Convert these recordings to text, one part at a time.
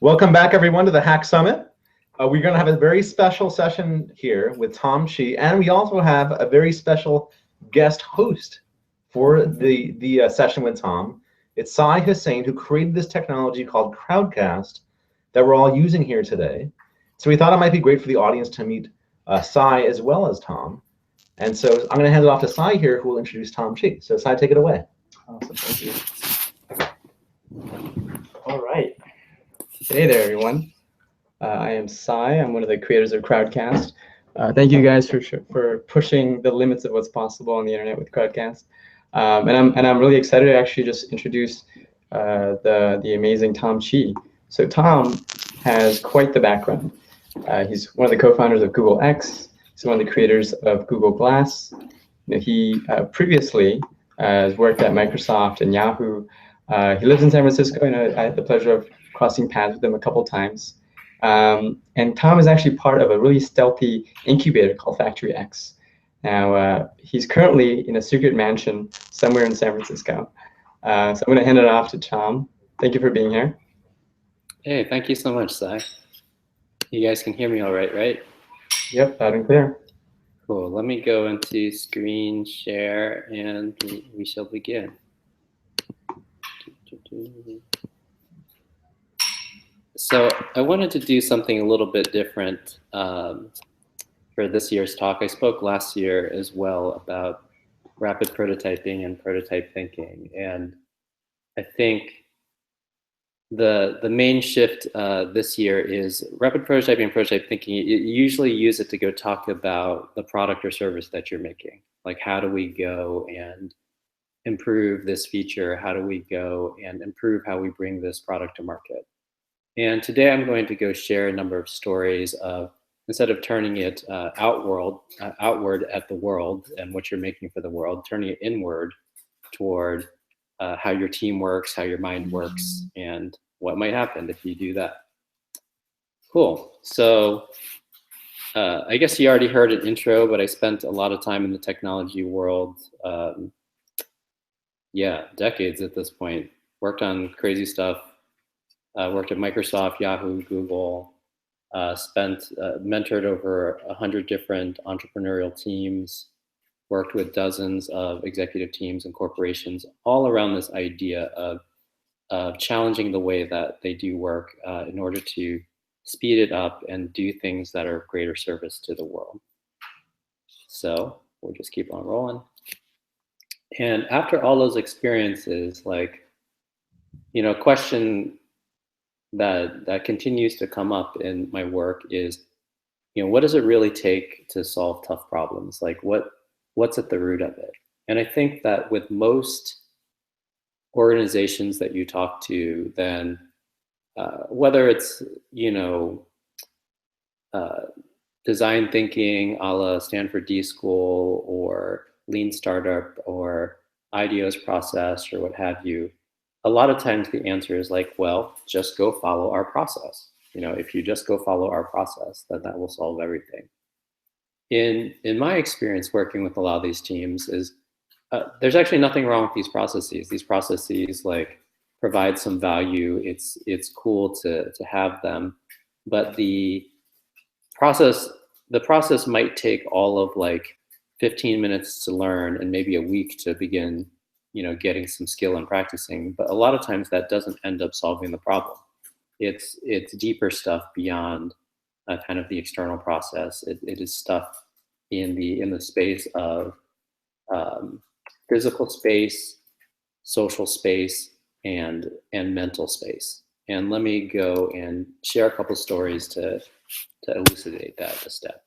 Welcome back, everyone, to the Hack Summit. We're going to have a very special session here with Tom Chi, and we also have a very special guest host for the session with Tom. It's Sai Hussain, who created this technology called Crowdcast that we're all using here today. So we thought it might be great for the audience to meet Sai as well as Tom. And so I'm going to hand it off to Sai here, who will introduce Tom Chi. So Sai, take it away. Awesome, thank you. All right. Hey there, everyone. I am Sai. I'm one of the creators of Crowdcast. Thank you guys for pushing the limits of what's possible on the internet with Crowdcast. And I'm really excited to actually just introduce the amazing Tom Chi. So Tom has quite the background. He's one of the co-founders of Google X. He's one of the creators of Google Glass. He previously has worked at Microsoft and Yahoo. He lives in San Francisco, and I had the pleasure of crossing paths with him a couple times. And Tom is actually part of a really stealthy incubator called Factory X. Now, he's currently in a secret mansion somewhere in San Francisco. So I'm going to hand it off to Tom. Thank you for being here. Hey, thank you so much, Sai. You guys can hear me all right, right? Yep, loud and clear. Cool. Let me go into screen share and we shall begin. So I wanted to do something a little bit different for this year's talk. I spoke last year as well about rapid prototyping and prototype thinking. And I think the main shift this year is rapid prototyping and prototype thinking. You usually use it to go talk about the product or service that you're making. Like, how do we go and improve this feature? How do we go and improve how we bring this product to market? And today I'm going to go share a number of stories of, instead of turning it outward at the world and what you're making for the world, turning it inward toward how your team works, how your mind works, and what might happen if you do that. Cool. So I guess you already heard an intro, but I spent a lot of time in the technology world. Yeah, decades at this point. Worked on crazy stuff. Worked at Microsoft, Yahoo, Google. Mentored over 100 different entrepreneurial teams. Worked with dozens of executive teams and corporations, all around this idea of challenging the way that they do work in order to speed it up and do things that are of greater service to the world. So we'll just keep on rolling. And after all those experiences, a question that continues to come up in my work is, what does it really take to solve tough problems? Like, what's at the root of it? And I think that with most organizations that you talk to, then whether it's, design thinking a la Stanford D School or Lean Startup or IDEO's process or what have you, a lot of times the answer is like, well, just go follow our process. If you just go follow our process, then that will solve everything. In my experience working with a lot of these teams is there's actually nothing wrong with these processes. These processes provide some value. It's cool to have them, but the process might take all of 15 minutes to learn and maybe a week to begin getting some skill and practicing, but a lot of times that doesn't end up solving the problem. It's deeper stuff beyond kind of the external process. It is stuff in the space of physical space, social space, and mental space. And let me go and share a couple stories to elucidate that a step.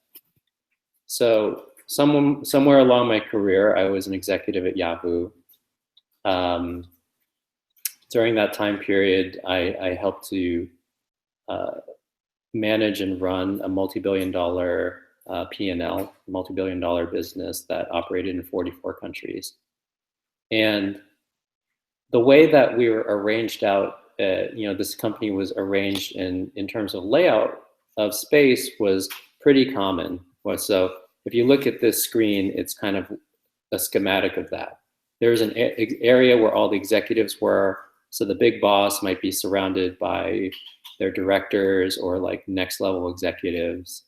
So somewhere along my career, I was an executive at Yahoo. During that time period, I helped to manage and run a multi-billion-dollar P&L, multi-billion-dollar business that operated in 44 countries. And the way that we were arranged out, this company was arranged in terms of layout of space was pretty common. So if you look at this screen, it's kind of a schematic of that. There's an area where all the executives were, So the big boss might be surrounded by their directors or like next level executives.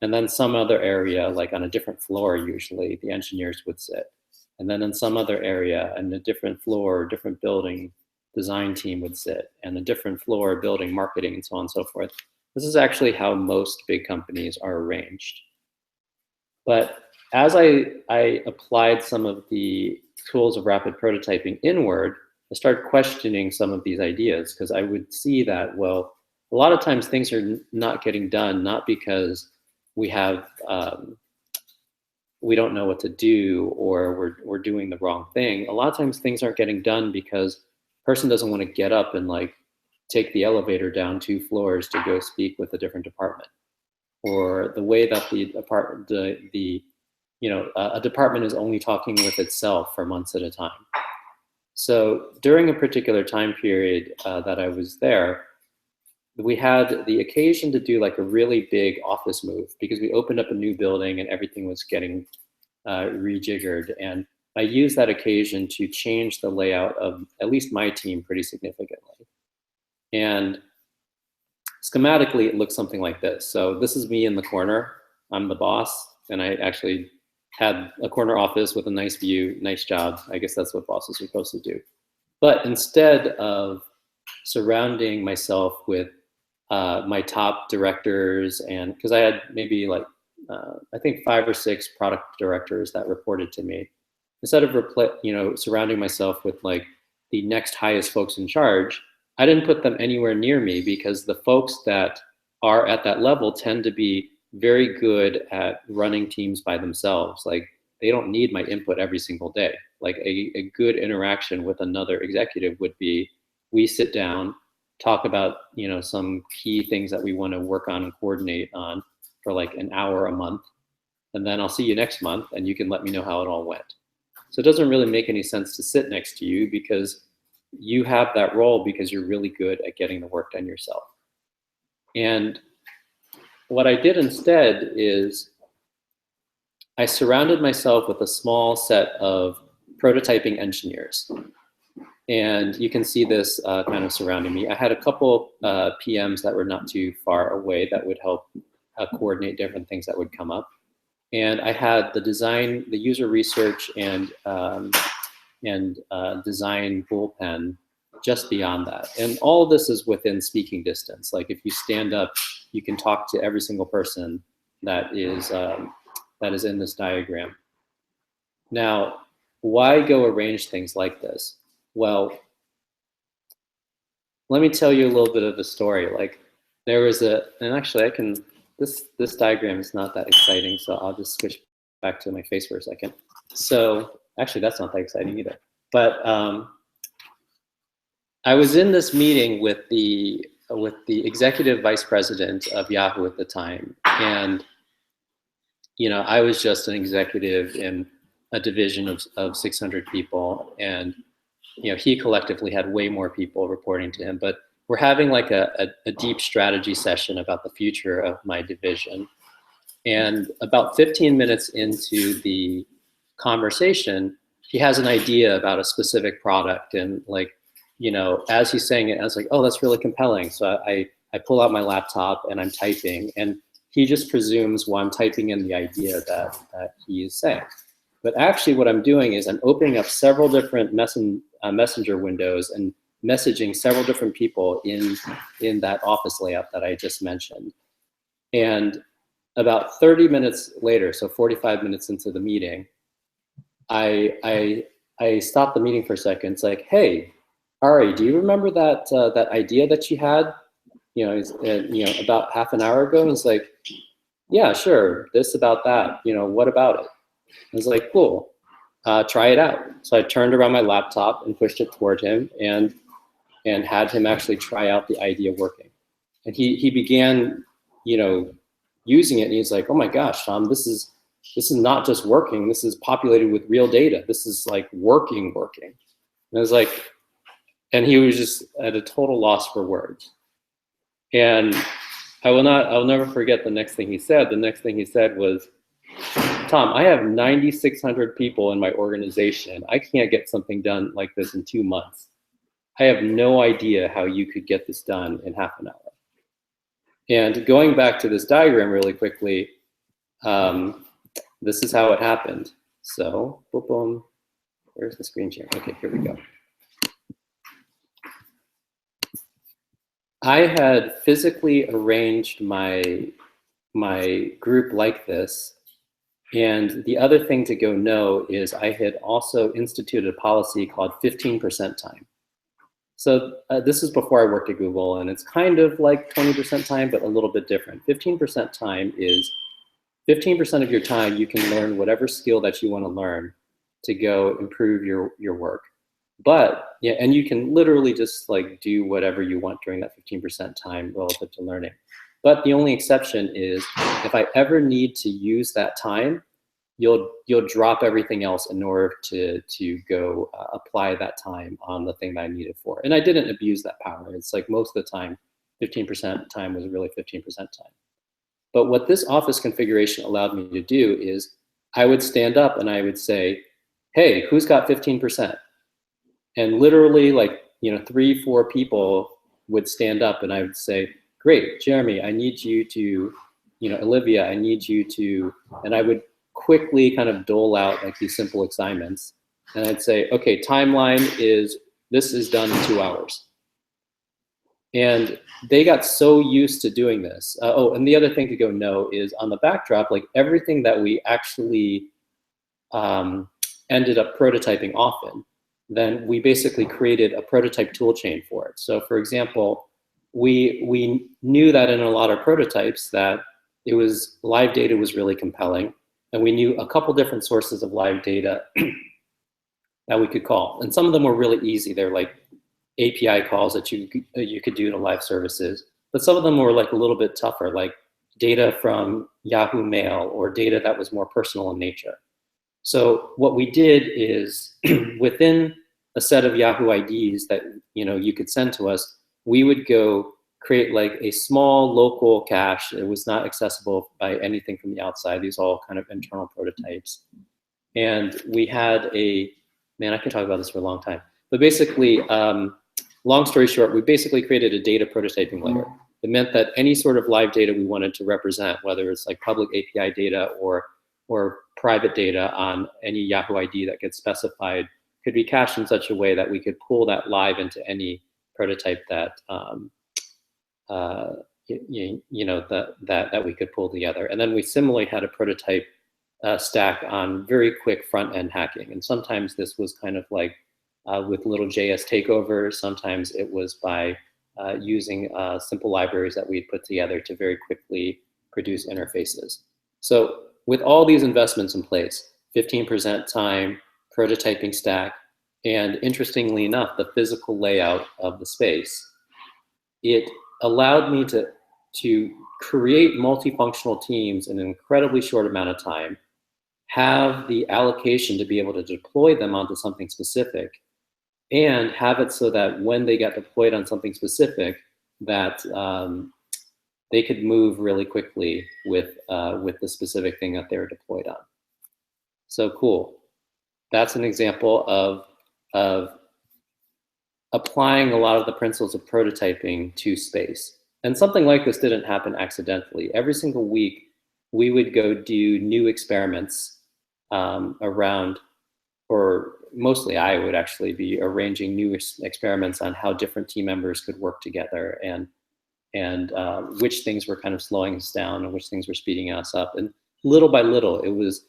And then some other area, like on a different floor, usually the engineers would sit. And then in some other area, in a different floor, different building, design team would sit, and a different floor, building, marketing, and so on and so forth. This is actually how most big companies are arranged. But as I applied some of the tools of rapid prototyping inward, I started questioning some of these ideas, because I would see that, well, a lot of times things are not getting done, not because we have, we don't know what to do, or we're doing the wrong thing. A lot of times things aren't getting done because a person doesn't want to get up and like take the elevator down 2 floors to go speak with a different department, or the way that a department is only talking with itself for months at a time. So during a particular time period that I was there, we had the occasion to do like a really big office move, because we opened up a new building and everything was getting rejiggered. And I used that occasion to change the layout of at least my team pretty significantly. And schematically, it looks something like this. So this is me in the corner. I'm the boss, and I actually had a corner office with a nice view, nice job. I guess that's what bosses are supposed to do. But instead of surrounding myself with my top directors, and because I had maybe like, I think 5 or 6 product directors that reported to me, instead of surrounding myself with like the next highest folks in charge, I didn't put them anywhere near me, because the folks that are at that level tend to be very good at running teams by themselves. Like, they don't need my input every single day. Like a good interaction with another executive would be, we sit down, talk about some key things that we want to work on and coordinate on for like an hour a month, and then I'll see you next month and you can let me know how it all went. So it doesn't really make any sense to sit next to you, because you have that role because you're really good at getting the work done yourself. And what I did instead is I surrounded myself with a small set of prototyping engineers. And you can see this kind of surrounding me. I had a couple PMs that were not too far away that would help coordinate different things that would come up. And I had the design, the user research, and design bullpen just beyond that. And all of this is within speaking distance. Like, if you stand up, you can talk to every single person that is in this diagram. Now, why go arrange things like this? Well, let me tell you a little bit of the story. Like, there was and actually I can, this diagram is not that exciting, so I'll just switch back to my face for a second. So actually that's not that exciting either. But I was in this meeting with the executive vice president of Yahoo at the time. And, I was just an executive in a division of 600 people. And, he collectively had way more people reporting to him. But we're having like a deep strategy session about the future of my division. And about 15 minutes into the conversation, he has an idea about a specific product. And like, as he's saying it, I was like, oh, that's really compelling. So I pull out my laptop and I'm typing, and he just presumes, well, I'm typing in the idea that he is saying. But actually what I'm doing is I'm opening up several different messenger windows and messaging several different people in that office layout that I just mentioned. And about 30 minutes later, so 45 minutes into the meeting, I stopped the meeting for a second. It's like, hey, Ari, do you remember that idea that you had, about half an hour ago? And it's like, yeah, sure, this about that, what about it? I was like, cool, try it out. So I turned around my laptop and pushed it toward him and had him actually try out the idea working. And he began, using it, and he's like, oh my gosh, Tom, this is not just working, this is populated with real data. This is like working. And I was like, and he was just at a total loss for words. And I'll never forget the next thing he said. The next thing he said was, Tom, I have 9,600 people in my organization. I can't get something done like this in 2 months. I have no idea how you could get this done in half an hour. And going back to this diagram really quickly, this is how it happened. So, boom, boom. Where's the screen share? Okay, here we go. I had physically arranged my group like this. And the other thing to go know is I had also instituted a policy called 15% time. So this is before I worked at Google, and it's kind of like 20% time, but a little bit different. 15% time is 15% of your time you can learn whatever skill that you want to learn to go improve your work. But yeah, and you can literally just like do whatever you want during that 15% time relative to learning. But the only exception is if I ever need to use that time, you'll drop everything else in order to go apply that time on the thing that I need it for. And I didn't abuse that power. It's like most of the time, 15% time was really 15% time. But what this office configuration allowed me to do is I would stand up and I would say, hey, who's got 15%? And literally like, 3-4 people would stand up and I would say, great, Jeremy, I need you to, Olivia, I need you to, and I would quickly kind of dole out like these simple assignments. And I'd say, okay, timeline is, this is done in 2 hours. And they got so used to doing this. Oh, and the other thing to go know is on the backdrop, like everything that we actually ended up prototyping often, then we basically created a prototype tool chain for it. So for example, we knew that in a lot of prototypes that it was live data was really compelling. And we knew a couple different sources of live data that we could call. And some of them were really easy. They're like API calls that you could do to live services. But some of them were like a little bit tougher, like data from Yahoo Mail or data that was more personal in nature. So what we did is within a set of Yahoo IDs that you could send to us, we would go create like a small local cache. It was not accessible by anything from the outside. These are all kind of internal prototypes. And we had man, I can talk about this for a long time. But basically, long story short, we basically created a data prototyping layer. It meant that any sort of live data we wanted to represent, whether it's like public API data or private data on any Yahoo ID that gets specified, could be cached in such a way that we could pull that live into any prototype that that we could pull together. And then we similarly had a prototype stack on very quick front end hacking. And sometimes this was kind of like with little JS takeovers. Sometimes it was by using simple libraries that we'd put together to very quickly produce interfaces. So with all these investments in place, 15% time, prototyping stack, and interestingly enough, the physical layout of the space, it allowed me to create multifunctional teams in an incredibly short amount of time, have the allocation to be able to deploy them onto something specific, and have it so that when they got deployed on something specific, that they could move really quickly with the specific thing that they were deployed on. So cool. That's an example of applying a lot of the principles of prototyping to space. And something like this didn't happen accidentally. Every single week, we would go do new experiments around, or mostly I would actually be arranging new experiments on how different team members could work together and which things were kind of slowing us down and which things were speeding us up. And little by little, it was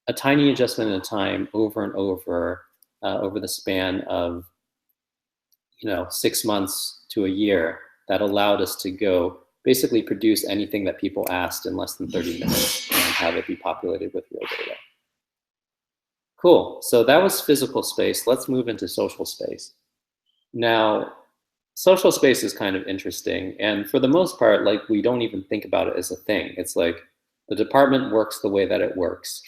a tiny adjustment in time over and over the span of 6 months to a year that allowed us to go basically produce anything that people asked in less than 30 minutes and have it be populated with real data. Cool, so that was physical space. Let's move into social space. Now, social space is kind of interesting. And for the most part, like we don't even think about it as a thing. It's like the department works the way that it works.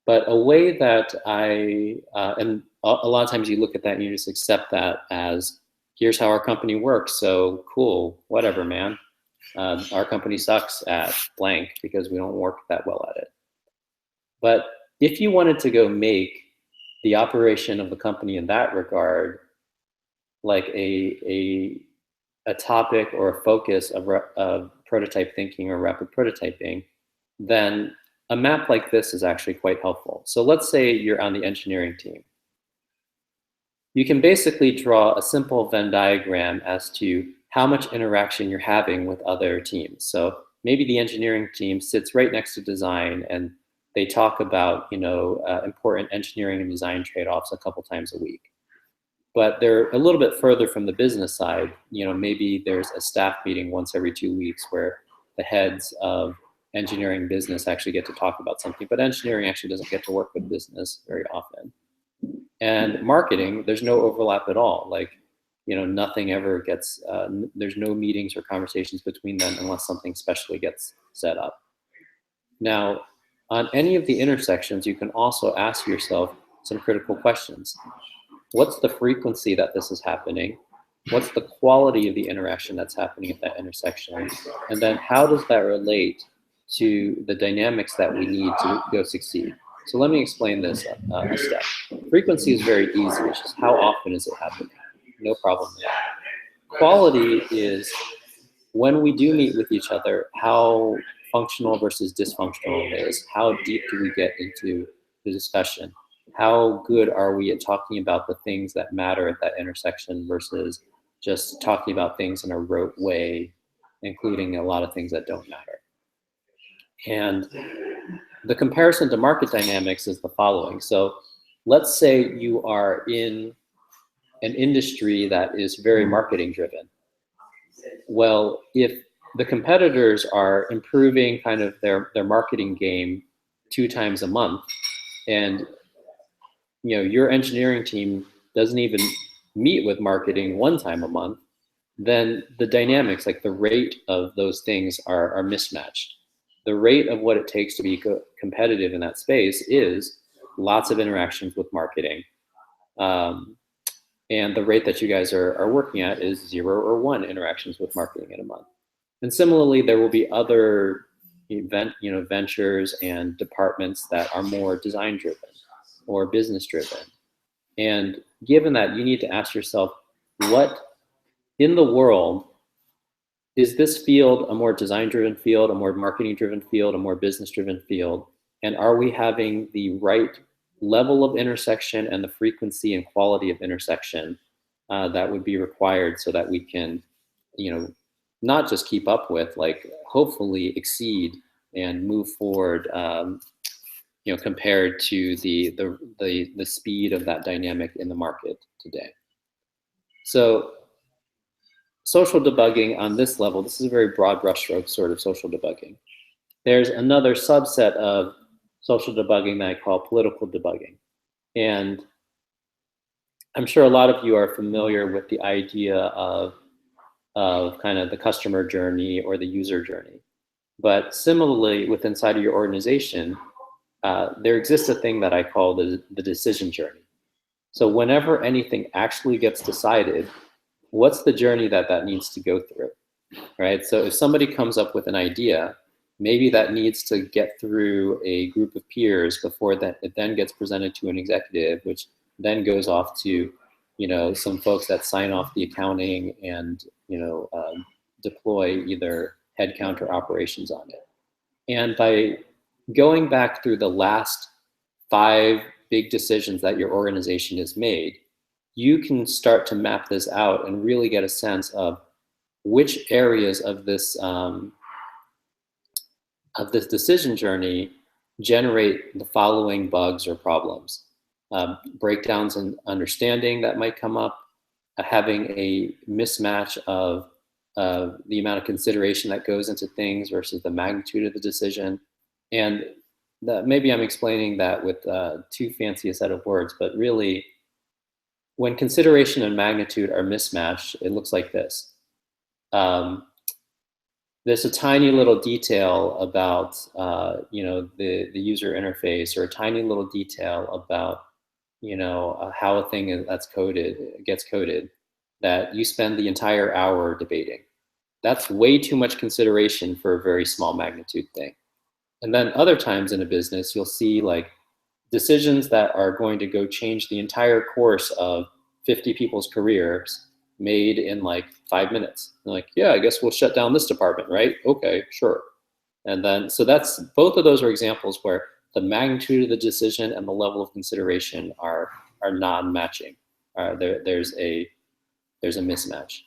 But a way that and a lot of times you look at that and you just accept that as, here's how our company works, so cool, whatever, man. Our company sucks at blank because we don't work that well at it. But if you wanted to go make the operation of the company in that regard like a topic or a focus of prototype thinking or rapid prototyping, then a map like this is actually quite helpful. So let's say you're on the engineering team. You can basically draw a simple Venn diagram as to how much interaction you're having with other teams. So maybe the engineering team sits right next to design and they talk about, important engineering and design trade-offs a couple times a week. But they're a little bit further from the business side. Maybe there's a staff meeting once every 2 weeks where the heads of engineering business actually get to talk about something, but engineering actually doesn't get to work with business very often. And marketing, there's no overlap at all. Like, nothing ever gets, there's no meetings or conversations between them unless something specially gets set up. Now, on any of the intersections, you can also ask yourself some critical questions. What's the frequency that this is happening? What's the quality of the interaction that's happening at that intersection? And then how does that relate to the dynamics that we need to go succeed? So let me explain this a step. Frequency is very easy. It's just how often is it happening? No problem there. Quality is when we do meet with each other, how functional versus dysfunctional it is. How deep do we get into the discussion? How good are we at talking about the things that matter at that intersection versus just talking about things in a rote way, including a lot of things that don't matter? And the comparison to market dynamics is the following. So let's say you are in an industry that is very marketing driven. Well, if the competitors are improving kind of their marketing game 2 times a month, and your engineering team doesn't even meet with marketing 1 time a month, then the dynamics, like the rate of those things are mismatched. The rate of what it takes to be competitive in that space is lots of interactions with marketing. And the rate that you guys are working at is 0 or 1 interactions with marketing in a month. And similarly, there will be other ventures and departments that are more design driven or business driven. And given that, you need to ask yourself, what in the world is this field? A more design driven field, a more marketing driven field, a more business driven field? And are we having the right level of intersection and the frequency and quality of intersection that would be required so that we can, not just keep up with, like hopefully exceed and move forward, compared to the speed of that dynamic in the market today. So social debugging on this level, this is a very broad brushstroke sort of social debugging. There's another subset of social debugging that I call political debugging. And I'm sure a lot of you are familiar with the idea of kind of the customer journey or the user journey. But similarly, with inside of your organization, there exists a thing that I call the decision journey. So whenever anything actually gets decided, what's the journey that needs to go through, right? So if somebody comes up with an idea, maybe that needs to get through a group of peers before that it then gets presented to an executive, which then goes off to, some folks that sign off the accounting and, deploy either headcount or operations on it. And by going back through the last 5 big decisions that your organization has made, you can start to map this out and really get a sense of which areas of this decision journey generate the following bugs or problems. Breakdowns in understanding that might come up, having a mismatch of the amount of consideration that goes into things versus the magnitude of the decision. And maybe I'm explaining that with too fancy a set of words, but really, when consideration and magnitude are mismatched, it looks like this. There's a tiny little detail about the user interface, or a tiny little detail about how a thing gets coded, that you spend the entire hour debating. That's way too much consideration for a very small magnitude thing. And then other times in a business, you'll see like decisions that are going to go change the entire course of 50 people's careers, made in like 5 minutes. They're like, yeah, I guess we'll shut down this department, right? Okay, sure. And then, so that's, both of those are examples where the magnitude of the decision and the level of consideration are non-matching. There's a mismatch.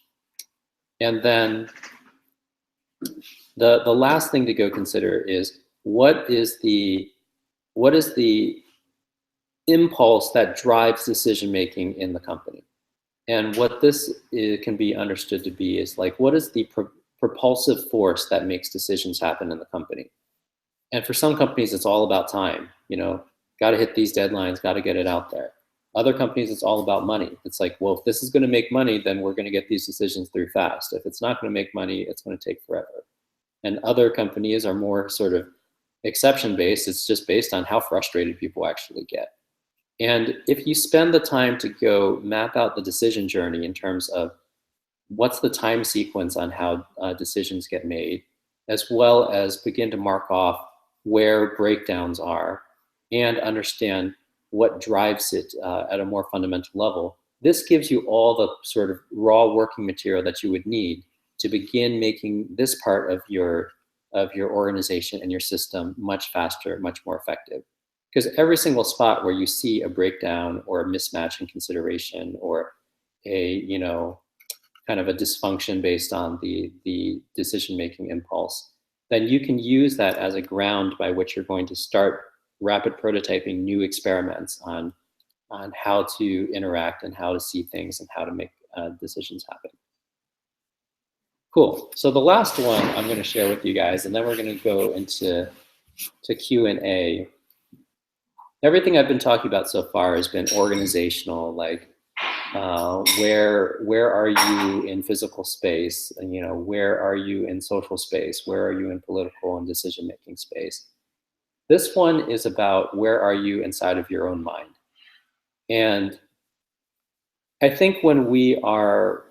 And then the last thing to go consider is what is the impulse that drives decision making in the company. And what this can be understood to be is like, what is the propulsive force that makes decisions happen in the company? And for some companies, it's all about time. Got to hit these deadlines, got to get it out there. Other companies, it's all about money. It's like, well, if this is going to make money, then we're going to get these decisions through fast. If it's not going to make money, it's going to take forever. And other companies are more sort of exception-based. It's just based on how frustrated people actually get. And if you spend the time to go map out the decision journey in terms of what's the time sequence on how decisions get made, as well as begin to mark off where breakdowns are and understand what drives it at a more fundamental level, this gives you all the sort of raw working material that you would need to begin making this part of your organization and your system much faster, much more effective. Because every single spot where you see a breakdown or a mismatch in consideration or a, kind of a dysfunction based on the decision-making impulse, then you can use that as a ground by which you're going to start rapid prototyping new experiments on how to interact and how to see things and how to make decisions happen. Cool. So the last one I'm going to share with you guys, and then we're going to go into Q&A. Everything I've been talking about so far has been organizational, like where are you in physical space? And, where are you in social space? Where are you in political and decision-making space? This one is about where are you inside of your own mind. And I think when we are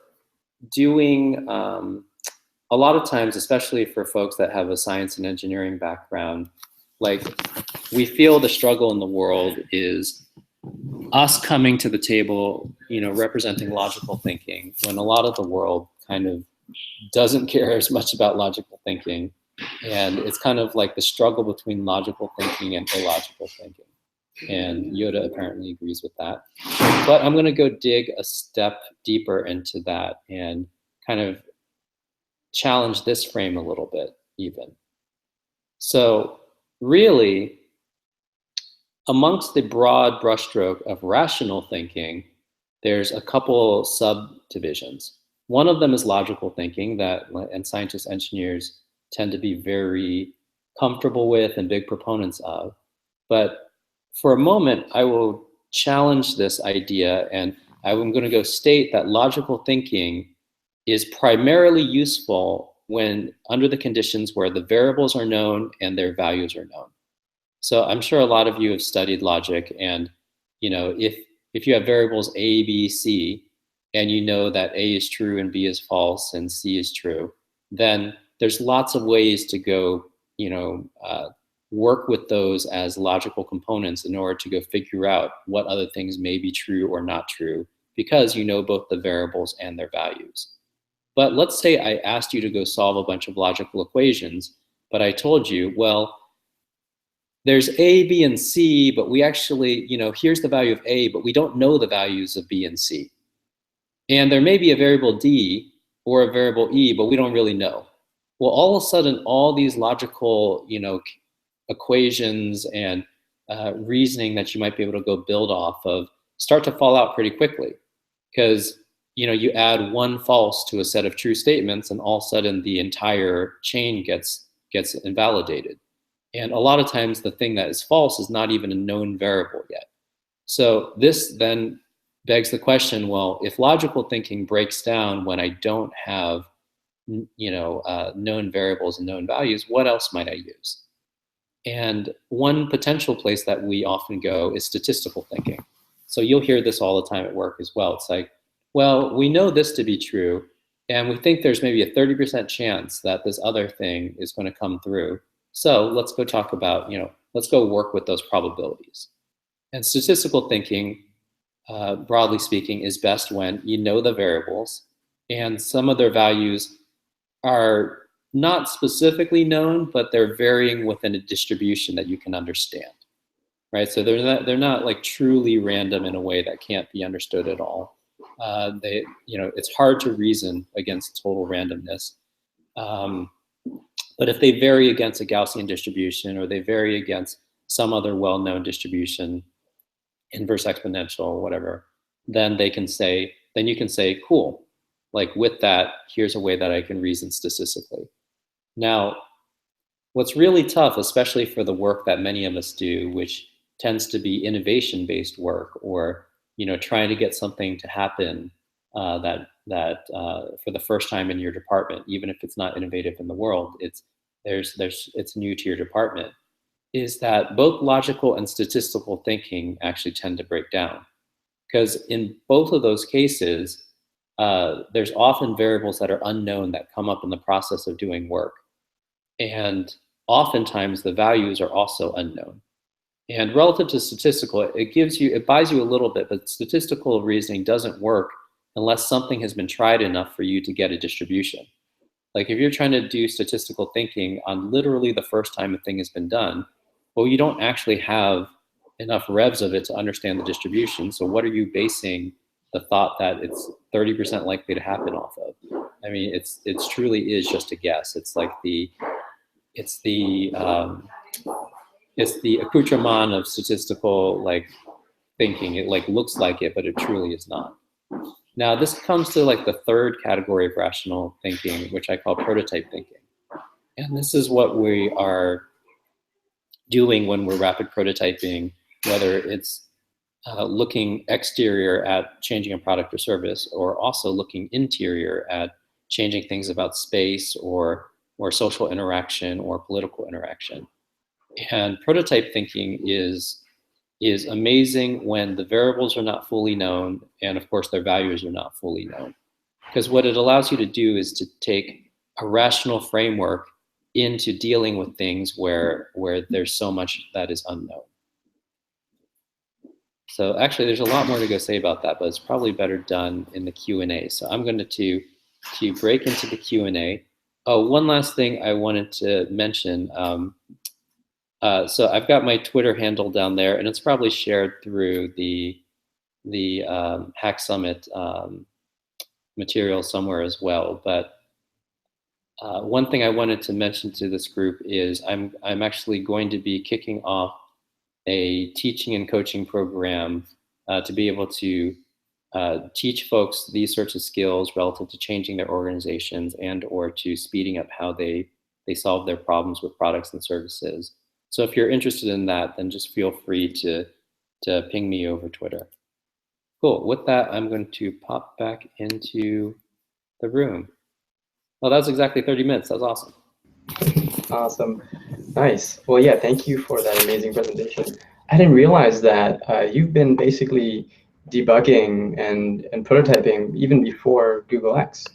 doing, a lot of times, especially for folks that have a science and engineering background, like we feel the struggle in the world is us coming to the table, representing logical thinking, when a lot of the world kind of doesn't care as much about logical thinking. And it's kind of like the struggle between logical thinking and illogical thinking. And Yoda apparently agrees with that. But I'm going to go dig a step deeper into that and kind of challenge this frame a little bit even. So really, amongst the broad brushstroke of rational thinking, there's a couple subdivisions. One of them is logical thinking and scientists, engineers tend to be very comfortable with and big proponents of. But for a moment, I will challenge this idea, and I'm going to go state that logical thinking is primarily useful when under the conditions where the variables are known and their values are known. So I'm sure a lot of you have studied logic, and if you have variables A, B, C, and you know that A is true and B is false and C is true, then there's lots of ways to go, work with those as logical components in order to go figure out what other things may be true or not true, because you know both the variables and their values. But let's say I asked you to go solve a bunch of logical equations, but I told you, well, there's A, B, and C, but we actually, here's the value of A, but we don't know the values of B and C. And there may be a variable D or a variable E, but we don't really know. Well, all of a sudden, all these logical, equations and reasoning that you might be able to go build off of start to fall out pretty quickly, because you add one false to a set of true statements, and all of a sudden the entire chain gets invalidated. And a lot of times the thing that is false is not even a known variable yet. So this then begs the question, well, if logical thinking breaks down when I don't have known variables and known values, what else might I use? And one potential place that we often go is statistical thinking. So you'll hear this all the time at work as well. It's like, well, we know this to be true, and we think there's maybe a 30% chance that this other thing is going to come through. So let's go talk about, let's go work with those probabilities. And statistical thinking broadly speaking, is best when you know the variables, and some of their values are not specifically known, but they're varying within a distribution that you can understand, right? So they're not like truly random in a way that can't be understood at all. It's hard to reason against total randomness. But if they vary against a Gaussian distribution, or they vary against some other well-known distribution, inverse exponential, whatever, then you can say, cool, like with that, here's a way that I can reason statistically. Now, what's really tough, especially for the work that many of us do, which tends to be innovation-based work, or trying to get something to happen for the first time in your department, even if it's not innovative in the world, it's new to your department, is that both logical and statistical thinking actually tend to break down. Because in both of those cases, there's often variables that are unknown that come up in the process of doing work. And oftentimes the values are also unknown. And relative to statistical, it buys you a little bit, but statistical reasoning doesn't work unless something has been tried enough for you to get a distribution. Like if you're trying to do statistical thinking on literally the first time a thing has been done, well, you don't actually have enough revs of it to understand the distribution. So what are you basing the thought that it's 30% likely to happen off of? I mean, it truly is just a guess. It's the accoutrement of statistical thinking. It looks like it, but it truly is not. Now this comes to the third category of rational thinking, which I call prototype thinking. And this is what we are doing when we're rapid prototyping, whether it's looking exterior at changing a product or service, or also looking interior at changing things about space or social interaction or political interaction. And prototype thinking is amazing when the variables are not fully known, and of course their values are not fully known. Because what it allows you to do is to take a rational framework into dealing with things where there's so much that is unknown. So actually there's a lot more to go say about that, but it's probably better done in the Q&A. So I'm going to break into the Q&A. Oh, one last thing I wanted to mention. So I've got my Twitter handle down there, and it's probably shared through the Hack Summit material somewhere as well. But one thing I wanted to mention to this group is I'm actually going to be kicking off a teaching and coaching program to be able to teach folks these sorts of skills relative to changing their organizations and or to speeding up how they solve their problems with products and services. So if you're interested in that, then just feel free to ping me over Twitter. Cool. With that, I'm going to pop back into the room. Well, that was exactly 30 minutes. That was awesome. Awesome. Nice. Well, yeah, thank you for that amazing presentation. I didn't realize that you've been basically debugging and prototyping even before Google X,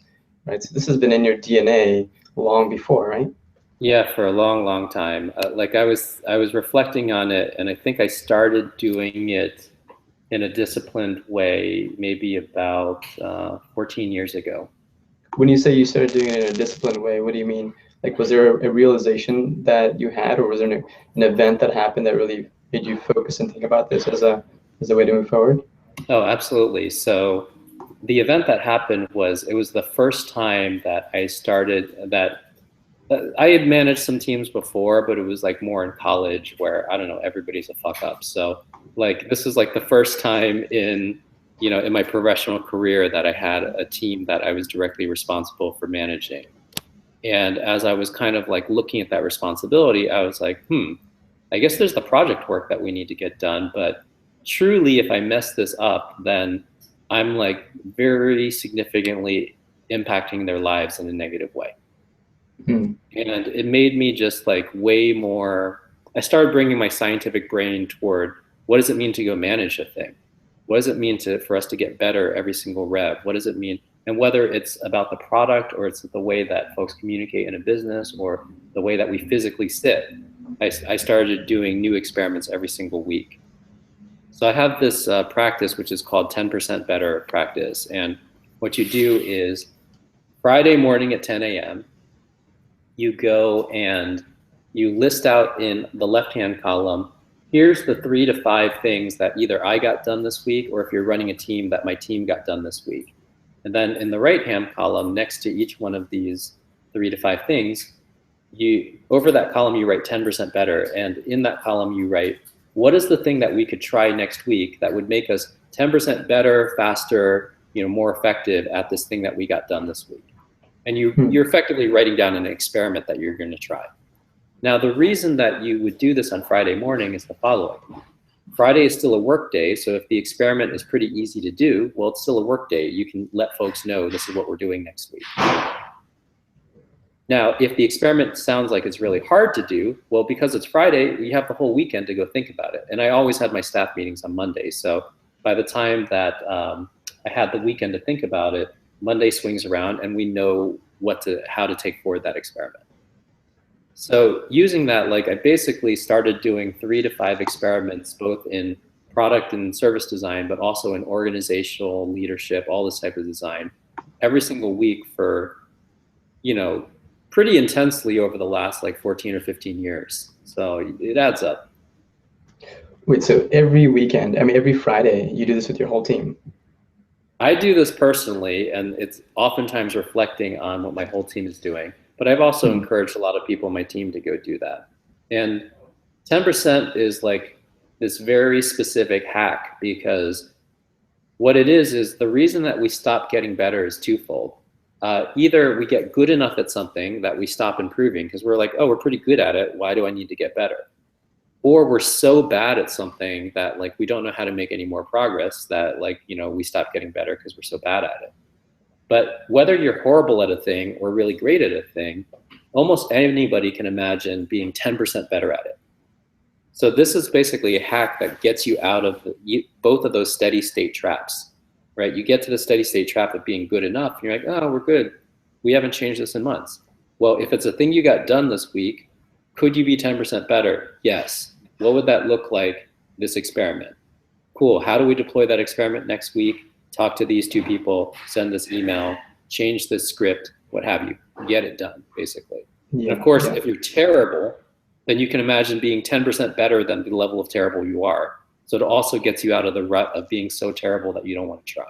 right? So this has been in your DNA long before, right? Yeah, for a long, long time. I was reflecting on it, and I think I started doing it in a disciplined way maybe about 14 years ago. When you say you started doing it in a disciplined way, what do you mean? Was there a realization that you had, or was there an event that happened that really made you focus and think about this as a way to move forward? Oh, absolutely. So the event that happened was, it was the first time that I started that. I had managed some teams before, but it was more in college where, I don't know, everybody's a fuck up. So this is the first time in my professional career that I had a team that I was directly responsible for managing. And as I was kind of looking at that responsibility, I was like, I guess there's the project work that we need to get done. But truly, if I mess this up, then I'm very significantly impacting their lives in a negative way. And it made me just way more, I started bringing my scientific brain toward, what does it mean to go manage a thing? What does it mean for us to get better every single rev? What does it mean? And whether it's about the product, or it's the way that folks communicate in a business, or the way that we physically sit, I started doing new experiments every single week. So I have this practice which is called 10% better practice. And what you do is Friday morning at 10 a.m., you go and you list out in the left-hand column, here's the 3 to 5 things that either I got done this week, or if you're running a team, that my team got done this week. And then in the right-hand column, next to each one of these 3 to 5 things, over that column, you write 10% better. And in that column, you write, what is the thing that we could try next week that would make us 10% better, faster, more effective at this thing that we got done this week? And you're effectively writing down an experiment that you're going to try. Now, the reason that you would do this on Friday morning is the following. Friday is still a work day, so if the experiment is pretty easy to do, well, it's still a work day. You can let folks know this is what we're doing next week. Now, if the experiment sounds like it's really hard to do, well, because it's Friday, we have the whole weekend to go think about it. And I always had my staff meetings on Monday, so by the time that I had the weekend to think about it, Monday swings around and we know how to take forward that experiment. So using that, I basically started doing 3 to 5 experiments, both in product and service design, but also in organizational leadership, all this type of design, every single week for, pretty intensely over the last 14 or 15 years. So it adds up. Wait, so every weekend, every Friday, you do this with your whole team? I do this personally, and it's oftentimes reflecting on what my whole team is doing. But I've also encouraged a lot of people on my team to go do that. And 10% is this very specific hack, because what it is the reason that we stop getting better is twofold. Either we get good enough at something that we stop improving because we're like, oh, we're pretty good at it. Why do I need to get better? Or we're so bad at something that we don't know how to make any more progress that we stop getting better because we're so bad at it. But whether you're horrible at a thing or really great at a thing, almost anybody can imagine being 10% better at it. So this is basically a hack that gets you out of both of those steady state traps, right? You get to the steady state trap of being good enough, and you're like, oh, we're good. We haven't changed this in months. Well, if it's a thing you got done this week, could you be 10% better? Yes. What would that look like, this experiment? Cool, how do we deploy that experiment next week? Talk to these 2 people, send this email, change this script, what have you. Get it done, basically. And of course, if you're terrible, then you can imagine being 10% better than the level of terrible you are. So it also gets you out of the rut of being so terrible that you don't want to try.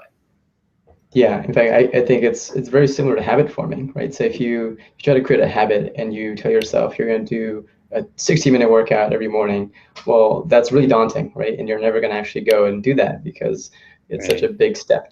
Yeah, in fact, I think it's very similar to habit forming, right? So if you try to create a habit and you tell yourself you're going to do a 60-minute workout every morning, well, that's really daunting, right? And you're never going to actually go and do that because it's such a big step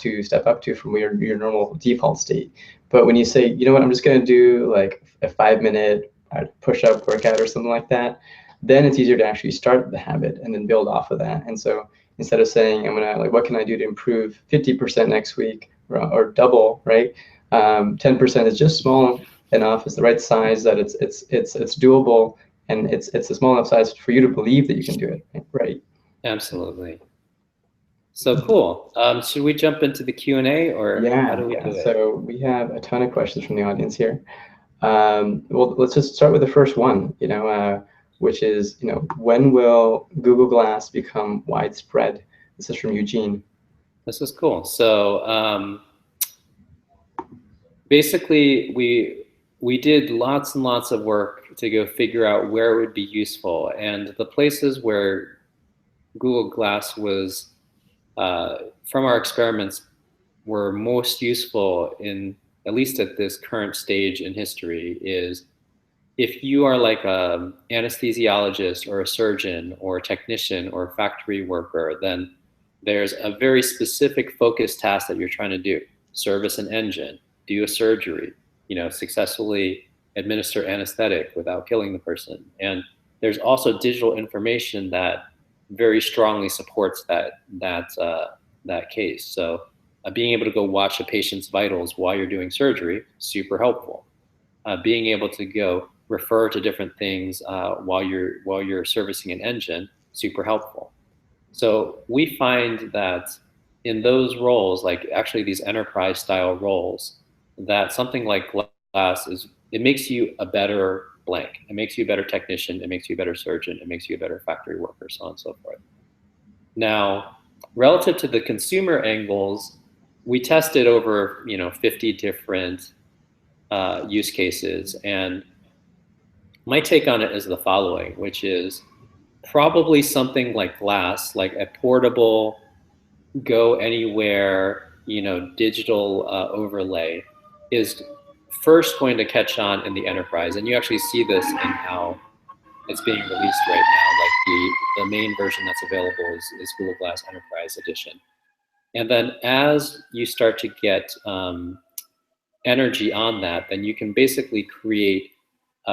up to from your normal default state. But when you say, you know what, I'm just going to do a 5-minute push-up workout or something like that, then it's easier to actually start the habit and then build off of that. And so instead of saying, I'm going to, what can I do to improve 50% next week or double, right? 10% is just small enough. It's the right size that it's doable, and it's a small enough size for you to believe that you can do it, right? Absolutely. So cool. Should we jump into the Q&A, or how do we do it? So we have a ton of questions from the audience here. Well, let's just start with the first one, which is, when will Google Glass become widespread? This is from Eugene. This is cool. So basically, we did lots and lots of work to go figure out where it would be useful. And the places where Google Glass was, from our experiments, were most useful in, at least at this current stage in history, is if you are like an anesthesiologist or a surgeon or a technician or a factory worker, then there's a very specific focused task that you're trying to do. Service an engine, do a surgery, successfully administer anesthetic without killing the person. And there's also digital information that very strongly supports that case. So being able to go watch a patient's vitals while you're doing surgery, super helpful. Being able to go refer to different things while you're servicing an engine, super helpful. So we find that in those roles, actually these enterprise style roles, that something like Glass it makes you a better blank. It makes you a better technician. It makes you a better surgeon. It makes you a better factory worker, so on and so forth. Now, relative to the consumer angles, we tested over 50 different use cases, and my take on it is the following, which is probably something like glass, like a portable, go anywhere, digital overlay is first going to catch on in the enterprise. And you actually see this in how it's being released right now. Like the main version that's available is Google Glass Enterprise Edition. And then as you start to get energy on that, then you can basically create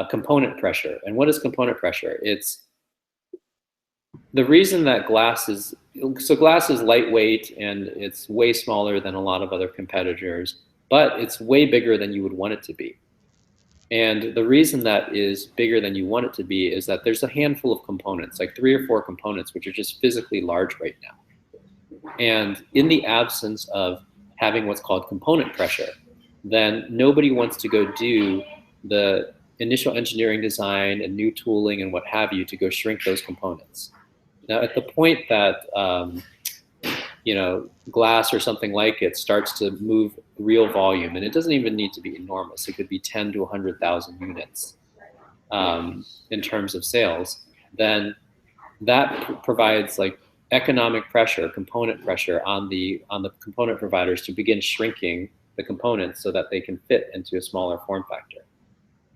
component pressure. And what is component pressure? It's the reason that glass is lightweight and it's way smaller than a lot of other competitors, but it's way bigger than you would want it to be. And the reason that is bigger than you want it to be is that there's a handful of components, like 3 or 4 components, which are just physically large right now. And in the absence of having what's called component pressure, then nobody wants to go do the initial engineering design and new tooling and what have you to go shrink those components. Now, at the point that glass or something like it starts to move real volume, and it doesn't even need to be enormous. It could be 10 to 100,000 units in terms of sales. Then that provides like economic pressure, component pressure on the component providers to begin shrinking the components so that they can fit into a smaller form factor.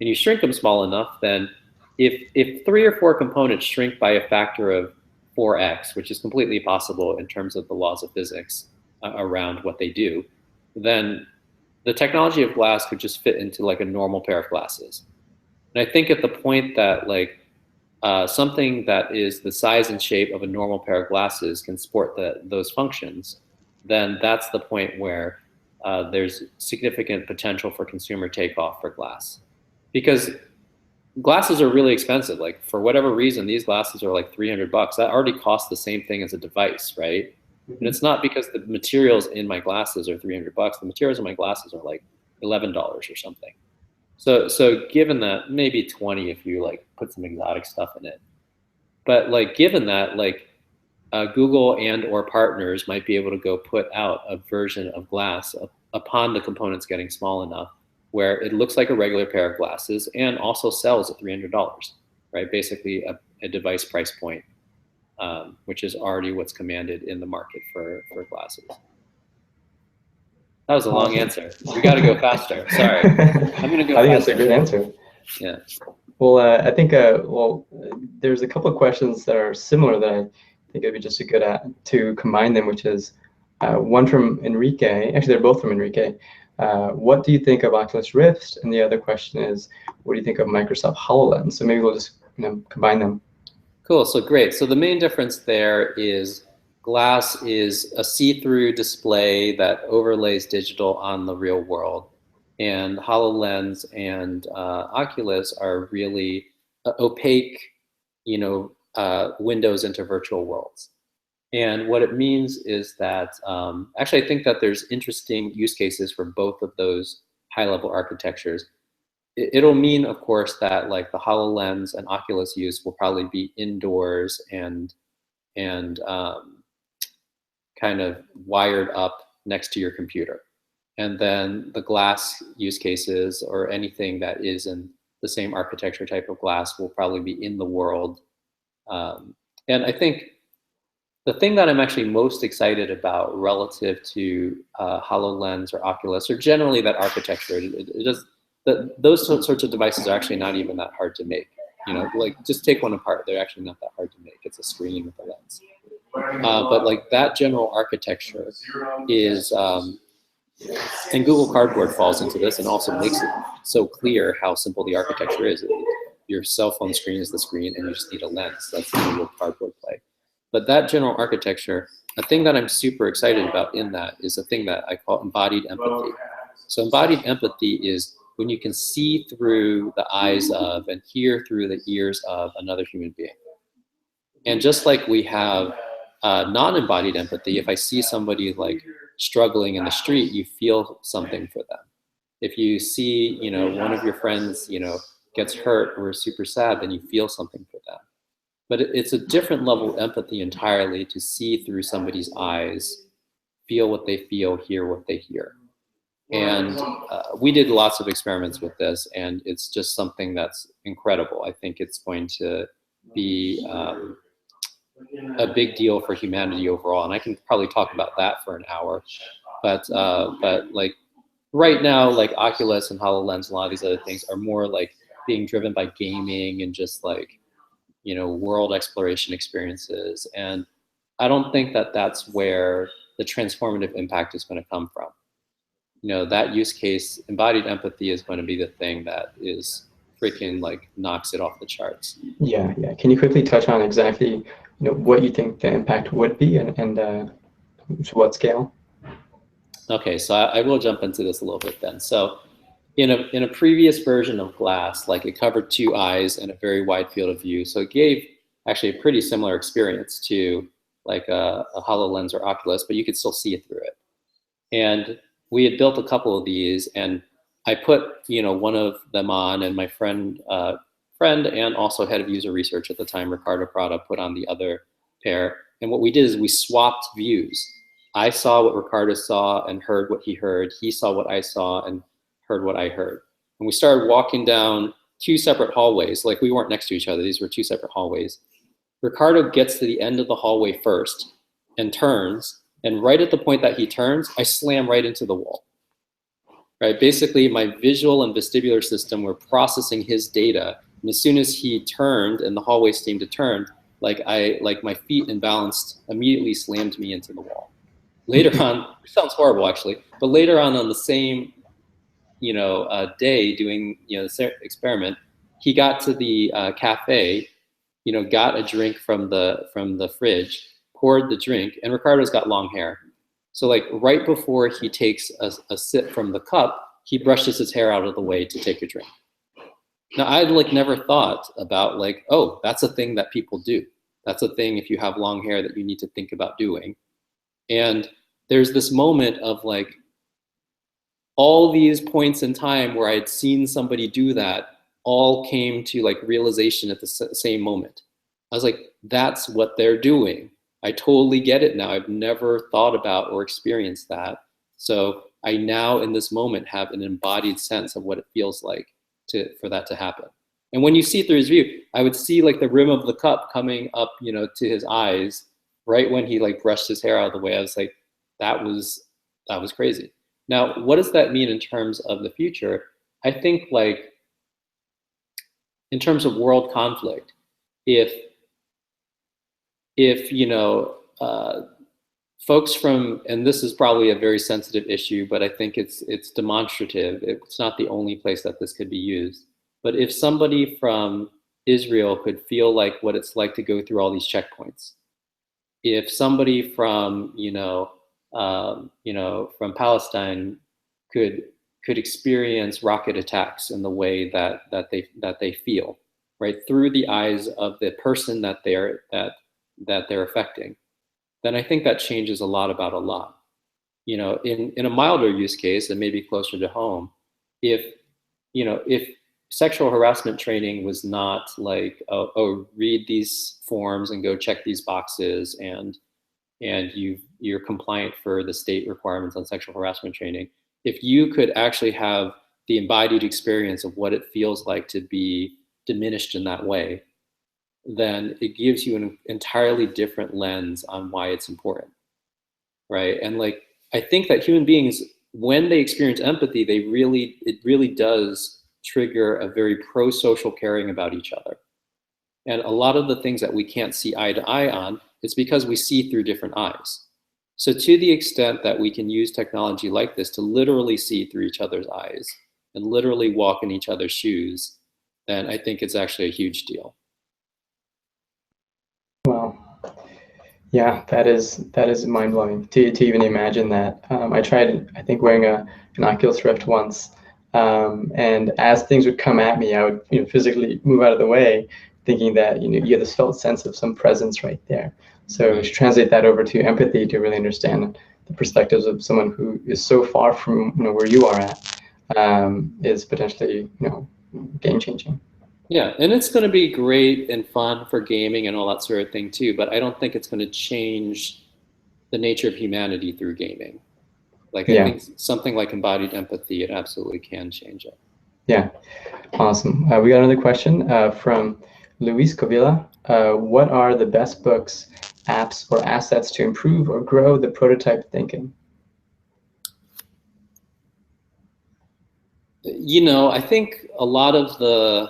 And you shrink them small enough, then if 3 or 4 components shrink by a factor of 4x, which is completely possible in terms of the laws of physics around what they do, then the technology of glass could just fit into like a normal pair of glasses. And I think at the point that like something that is the size and shape of a normal pair of glasses can support those functions, then that's the point where there's significant potential for consumer takeoff for glass. Because glasses are really expensive. Like for whatever reason, these glasses are like $300. That already costs the same thing as a device, right? And it's not because the materials in my glasses are $300. The materials in my glasses are like $11 or something. So given that, maybe 20 if you like put some exotic stuff in it. But like given that, like Google and or partners might be able to go put out a version of glass upon the components getting small enough where it looks like a regular pair of glasses and also sells at $300, right? Basically a device price point, which is already what's commanded in the market for glasses. That was a long answer. We got to go faster. Sorry. I'm going to go faster. I think that's a great answer. Yeah. Well, I think, there's a couple of questions that are similar that I think it'd be just a good to combine them, which is one from Enrique. Actually, they're both from Enrique. What do you think of Oculus Rift? And the other question is, what do you think of Microsoft HoloLens? So maybe we'll just combine them. Cool. So great. So the main difference there is glass is a see-through display that overlays digital on the real world. And HoloLens and Oculus are really opaque, windows into virtual worlds. And what it means is that, actually I think that there's interesting use cases for both of those high-level architectures. It'll mean, of course, that like the HoloLens and Oculus use will probably be indoors and kind of wired up next to your computer. And then the glass use cases or anything that is in the same architecture type of glass will probably be in the world. And I think the thing that I'm actually most excited about relative to HoloLens or Oculus, or generally that architecture, those sorts of devices are actually not even that hard to make. Like just take one apart, they're actually not that hard to make. It's a screen with a lens. But like that general architecture is, and Google Cardboard falls into this and also makes it so clear how simple the architecture is. Your cell phone screen is the screen and you just need a lens. That's the Google Cardboard play. But that general architecture, a thing that I'm super excited about in that is a thing that I call embodied empathy. So embodied empathy is when you can see through the eyes of and hear through the ears of another human being. And just like we have non-embodied empathy, if I see somebody like struggling in the street, you feel something for them. If you see, one of your friends, gets hurt or is super sad, then you feel something for them. but it's a different level of empathy entirely to see through somebody's eyes, feel what they feel, hear what they hear. And we did lots of experiments with this, and it's just something that's incredible. I think it's going to be a big deal for humanity overall, and I can probably talk about that for an hour. But like right now, like Oculus and Hololens and a lot of these other things are more like being driven by gaming and just like, you know, world exploration experiences. And I don't think that that's where the transformative impact is going to come from. You know, that use case, embodied empathy, is going to be the thing that is freaking like knocks it off the charts. Yeah, yeah. Can you quickly touch on exactly, you know, what you think the impact would be and to what scale? Okay, so I will jump into this a little bit then. So in a previous version of glass, like it covered two eyes and a very wide field of view. So it gave actually a pretty similar experience to like a HoloLens or Oculus, but you could still see it through it. And we had built a couple of these, and I put, you know, one of them on, and my friend and also head of user research at the time, Ricardo Prada, put on the other pair. And what we did is we swapped views. I saw what Ricardo saw and heard what he heard. He saw what I saw and heard what I heard. And we started walking down two separate hallways. Like we weren't next to each other. These were two separate hallways. Ricardo gets to the end of the hallway first and turns. And right at the point that he turns, I slam right into the wall. Right? Basically, my visual and vestibular system were processing his data. And as soon as he turned and the hallway seemed to turn, like my feet imbalanced immediately slammed me into the wall. Later on, it sounds horrible actually, but later on the same, you know, day doing, you know, this experiment, he got to the cafe, you know, got a drink from the fridge, poured the drink, and Ricardo's got long hair. So like right before he takes a sip from the cup, he brushes his hair out of the way to take a drink. Now I'd like never thought about like, oh, that's a thing that people do. That's a thing if you have long hair that you need to think about doing. And there's this moment of like all these points in time where I'd seen somebody do that all came to like realization at the same moment. I was like, that's what they're doing. I totally get it now. I've never thought about or experienced that. So I now in this moment have an embodied sense of what it feels like for that to happen. And when you see through his view, I would see like the rim of the cup coming up, you know, to his eyes right when he like brushed his hair out of the way. I was like, that was crazy. Now, what does that mean in terms of the future? I think like in terms of world conflict, if you know, folks from, and this is probably a very sensitive issue, but I think it's demonstrative. It's not the only place that this could be used. But if somebody from Israel could feel like what it's like to go through all these checkpoints, if somebody from, from Palestine could experience rocket attacks in the way that they feel, right, through the eyes of the person that they're affecting, then I think that changes a lot about a lot. You know, in a milder use case and maybe closer to home, if sexual harassment training was not like, oh, read these forms and go check these boxes and you're compliant for the state requirements on sexual harassment training. If you could actually have the embodied experience of what it feels like to be diminished in that way, then it gives you an entirely different lens on why it's important, right? And like, I think that human beings, when they experience empathy, it really does trigger a very pro-social caring about each other. And a lot of the things that we can't see eye to eye on, it's because we see through different eyes. So to the extent that we can use technology like this to literally see through each other's eyes and literally walk in each other's shoes, then I think it's actually a huge deal. Wow. Yeah, that is mind-blowing to even imagine that. I tried, I think, wearing an Oculus Rift once, and as things would come at me, I would physically move out of the way, thinking that you have this felt sense of some presence right there. So to translate that over to empathy to really understand the perspectives of someone who is so far from where you are at is potentially game-changing. Yeah, and it's going to be great and fun for gaming and all that sort of thing too, but I don't think it's going to change the nature of humanity through gaming. Like, I Yeah. think something like embodied empathy, it absolutely can change it. Yeah, awesome. We got another question from Luis Covilla. What are the best books, apps, or assets to improve or grow the prototype thinking? You know, I think a lot of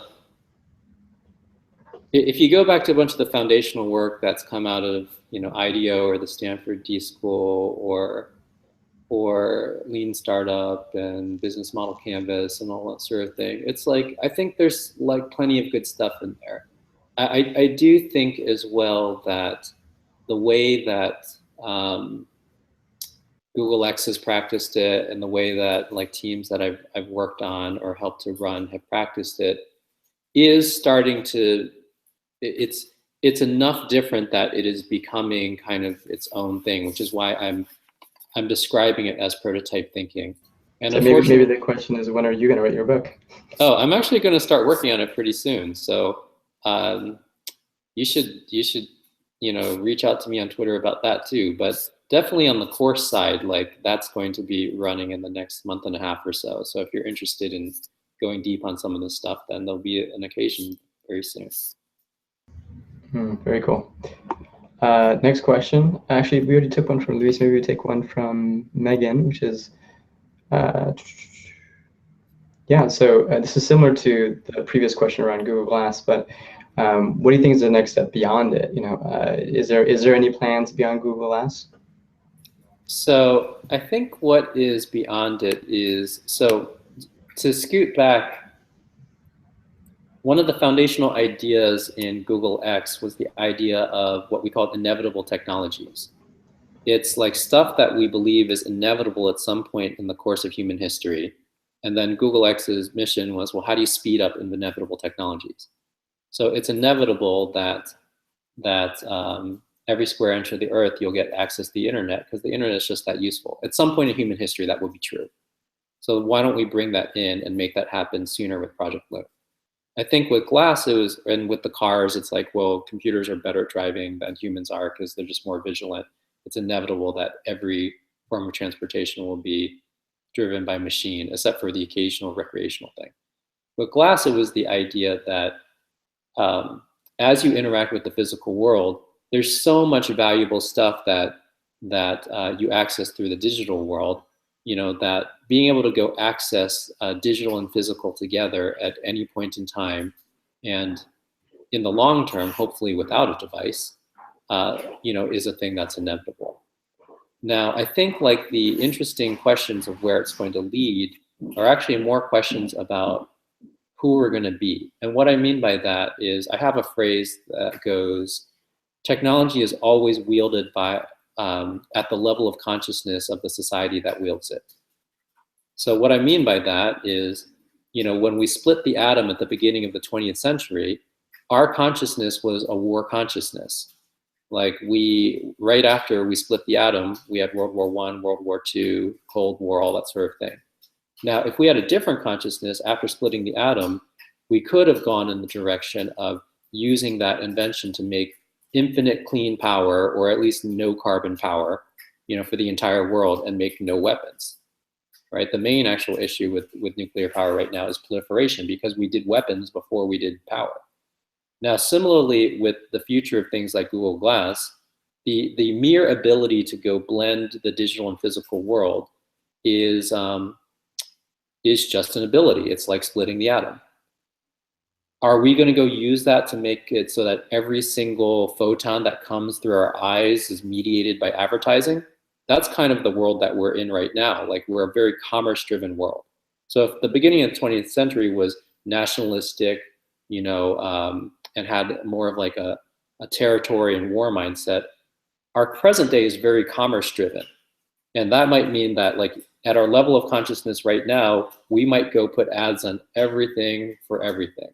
if you go back to a bunch of the foundational work that's come out of, IDEO or the Stanford D School or Lean Startup and Business Model Canvas and all that sort of thing, it's like, I think there's like plenty of good stuff in there. I do think as well that the way that Google X has practiced it and the way that like teams that I've worked on or helped to run have practiced it is starting to, it's enough different that it is becoming kind of its own thing, which is why I'm describing it as prototype thinking. And So maybe the question is, when are you going to write your book? Oh, I'm actually going to start working on it pretty soon. So you should reach out to me on Twitter about that too. But definitely on the course side, like that's going to be running in the next month and a half or so. So if you're interested in going deep on some of this stuff, then there'll be an occasion very soon. Very cool. Next question. Actually, we already took one from Luis. Maybe we take one from Megan, which is, yeah. So this is similar to the previous question around Google Glass, but what do you think is the next step beyond it? Is there any plans beyond Google Glass? So I think what is beyond it is, so to scoot back, one of the foundational ideas in Google X was the idea of what we call inevitable technologies. It's like stuff that we believe is inevitable at some point in the course of human history. And then Google X's mission was, well, how do you speed up inevitable technologies? So it's inevitable that every square inch of the earth you'll get access to the internet, because the internet is just that useful. At some point in human history, that will be true. So why don't we bring that in and make that happen sooner with Project Loon? I think with glass, and with the cars, it's like, well, computers are better at driving than humans are because they're just more vigilant. It's inevitable that every form of transportation will be driven by machine, except for the occasional recreational thing. With glass, it was the idea that as you interact with the physical world, there's so much valuable stuff that you access through the digital world, that being able to go access digital and physical together at any point in time, and in the long term, hopefully without a device, is a thing that's inevitable. Now, I think like the interesting questions of where it's going to lead are actually more questions about who we're going to be. And what I mean by that is, I have a phrase that goes, technology is always wielded by at the level of consciousness of the society that wields it. So what I mean by that is, when we split the atom at the beginning of the 20th century, our consciousness was a war consciousness. Like right after we split the atom, we had World War I, World War II, Cold War, all that sort of thing. Now, if we had a different consciousness after splitting the atom, we could have gone in the direction of using that invention to make infinite clean power, or at least no carbon power, for the entire world, and make no weapons, right? The main actual issue with nuclear power right now is proliferation, because we did weapons before we did power. Now, similarly, with the future of things like Google Glass, the mere ability to go blend the digital and physical world is just an ability. It's like splitting the atom. Are we going to go use that to make it so that every single photon that comes through our eyes is mediated by advertising? That's kind of the world that we're in right now. Like, we're a very commerce-driven world. So if the beginning of the 20th century was nationalistic, and had more of like a territory and war mindset, our present day is very commerce-driven. And that might mean that, like, at our level of consciousness right now, we might go put ads on everything for everything.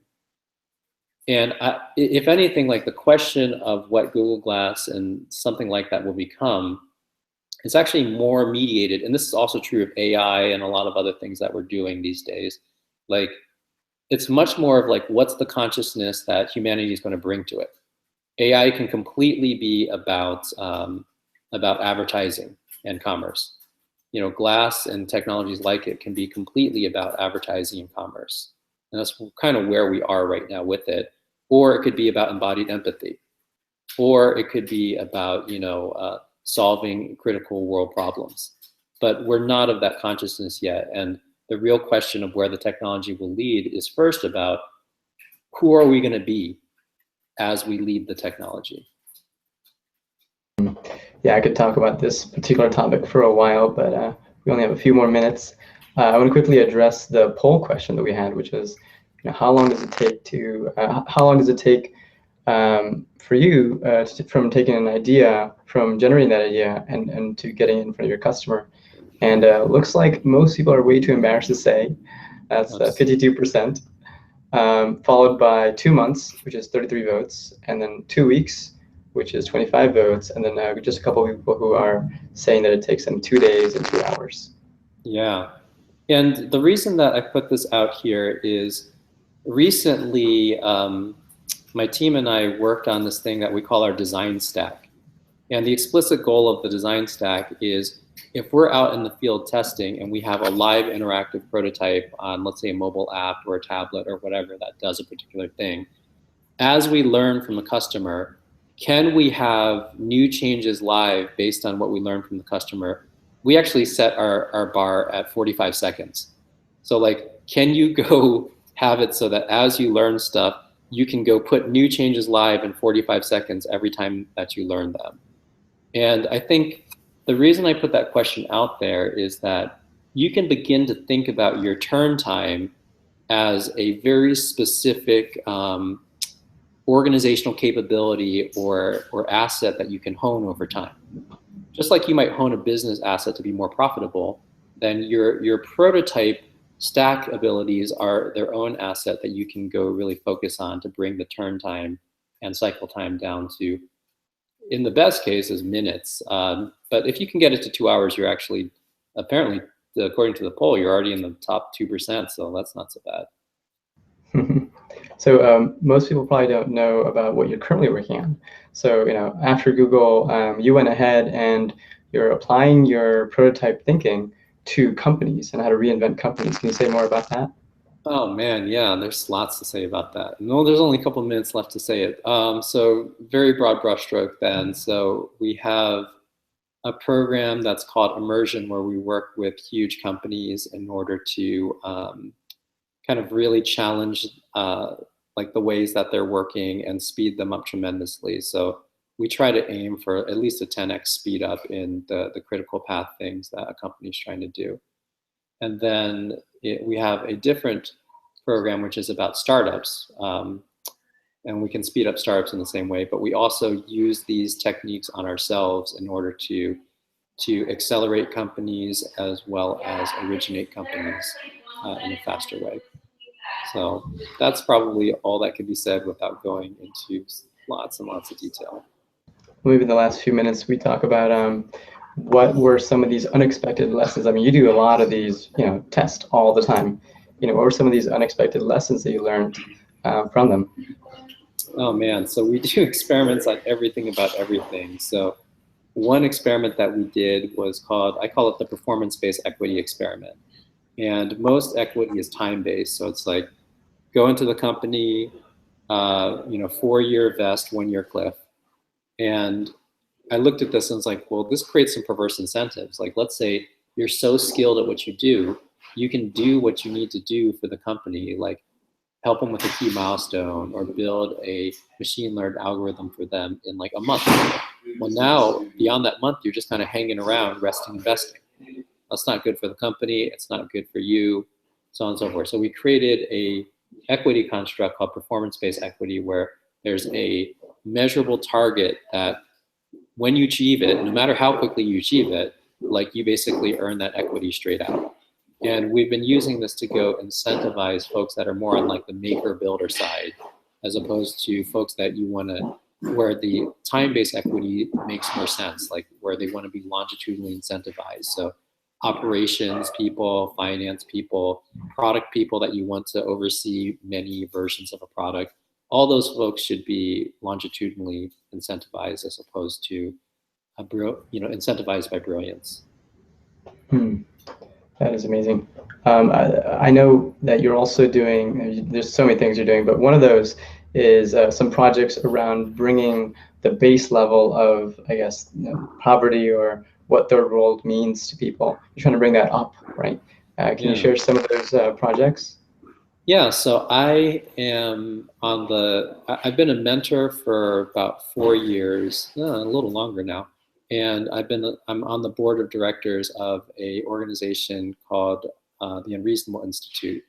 And if anything, like, the question of what Google Glass and something like that will become is actually more mediated. And this is also true of AI and a lot of other things that we're doing these days. Like, it's much more of like, what's the consciousness that humanity is going to bring to it? AI can completely be about advertising and commerce. You know, glass and technologies like it can be completely about advertising and commerce. And that's kind of where we are right now with it. Or it could be about embodied empathy. Or it could be about, you know, solving critical world problems. But we're not of that consciousness yet. And the real question of where the technology will lead is first about who are we going to be as we lead the technology. Yeah, I could talk about this particular topic for a while, but we only have a few more minutes. I want to quickly address the poll question that we had, which is, you know, how long does it take to, for you from taking an idea, from generating that idea and to getting it in front of your customer? And looks like most people are way too embarrassed to say. That's 52%, followed by 2 months, which is 33 votes, and then 2 weeks, which is 25 votes, and then just a couple of people who are saying that it takes them 2 days and 2 hours. Yeah, and the reason that I put this out here is recently my team and I worked on this thing that we call our design stack. And the explicit goal of the design stack is if we're out in the field testing and we have a live interactive prototype on, let's say, a mobile app or a tablet or whatever that does a particular thing, as we learn from the customer, can we have new changes live based on what we learn from the customer? We actually set our bar at 45 seconds. So like, can you go have it so that as you learn stuff, you can go put new changes live in 45 seconds every time that you learn them? And I think the reason I put that question out there is that you can begin to think about your turn time as a very specific organizational capability or asset that you can hone over time. Just like you might hone a business asset to be more profitable, then your prototype stack abilities are their own asset that you can go really focus on to bring the turn time and cycle time down to, in the best case, is minutes. But if you can get it to 2 hours, you're actually, apparently, according to the poll, you're already in the top 2%, so that's not so bad. So most people probably don't know about what you're currently working on. So, you know, after Google, you went ahead and you're applying your prototype thinking to companies and how to reinvent companies. Can you say more about that? Oh man, yeah, there's lots to say about that. No, there's only a couple of minutes left to say it. So very broad brushstroke then. So we have a program that's called Immersion, where we work with huge companies in order to kind of really challenge like the ways that they're working and speed them up tremendously. So we try to aim for at least a 10x speed up in the critical path things that a company is trying to do. And then we have a different program which is about startups. And we can speed up startups in the same way, but we also use these techniques on ourselves in order to accelerate companies as well as originate companies in a faster way. So that's probably all that could be said without going into lots and lots of detail. Maybe in the last few minutes we talk about what were some of these unexpected lessons. I mean, you do a lot of these, you know, tests all the time. You know, what were some of these unexpected lessons that you learned from them? Oh man, so we do experiments on everything about everything. So one experiment that we did was called, I call it the performance-based equity experiment. And most equity is time-based. So it's like, go into the company, you know, 4-year vest, 1-year cliff. And I looked at this and was like, well, this creates some perverse incentives. Like, let's say you're so skilled at what you do, you can do what you need to do for the company, like help them with a key milestone or build a machine learned algorithm for them in like a month. Well, now beyond that month, you're just kind of hanging around, resting, investing. That's not good for the company. It's not good for you, so on and so forth. So we created a equity construct called performance-based equity, where there's a measurable target that when you achieve it, no matter how quickly you achieve it, like you basically earn that equity straight out. And we've been using this to go incentivize folks that are more on like the maker builder side, as opposed to folks that you want to, where the time-based equity makes more sense, like where they want to be longitudinally incentivized. So operations people, finance people, product people that you want to oversee many versions of a product. All those folks should be longitudinally incentivized as opposed to incentivized by brilliance. That is amazing. I know that you're also doing, there's so many things you're doing, but one of those is some projects around bringing the base level of, I guess, poverty or what third world means to people. You're trying to bring that up, right? Can you share some of those projects? Yeah, so I am I've been a mentor for about 4 years, a little longer now. And I'm on the board of directors of a organization called the Unreasonable Institute.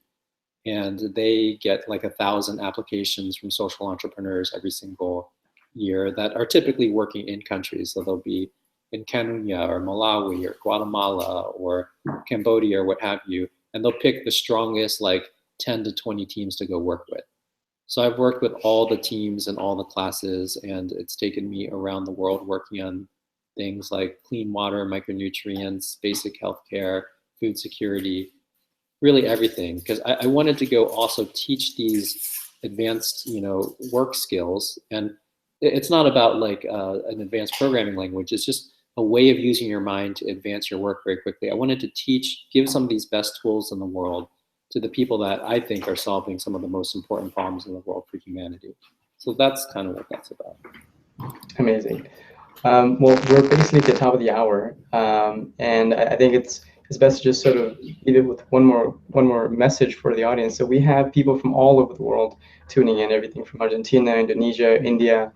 And they get like 1,000 applications from social entrepreneurs every single year that are typically working in countries. So they'll be in Kenya or Malawi or Guatemala or Cambodia or what have you. And they'll pick the strongest 10 to 20 teams to go work with. So I've worked with all the teams and all the classes, and it's taken me around the world working on things like clean water, micronutrients, basic healthcare, food security, really everything. Because I wanted to go also teach these advanced, work skills. And it's not about an advanced programming language. It's just a way of using your mind to advance your work very quickly. I wanted to give some of these best tools in the world to the people that I think are solving some of the most important problems in the world for humanity. So that's kind of what that's about. Amazing. Well, we're basically at the top of the hour, and I think it's best to just sort of leave it with one more message for the audience. So we have people from all over the world tuning in, everything from Argentina, Indonesia, India,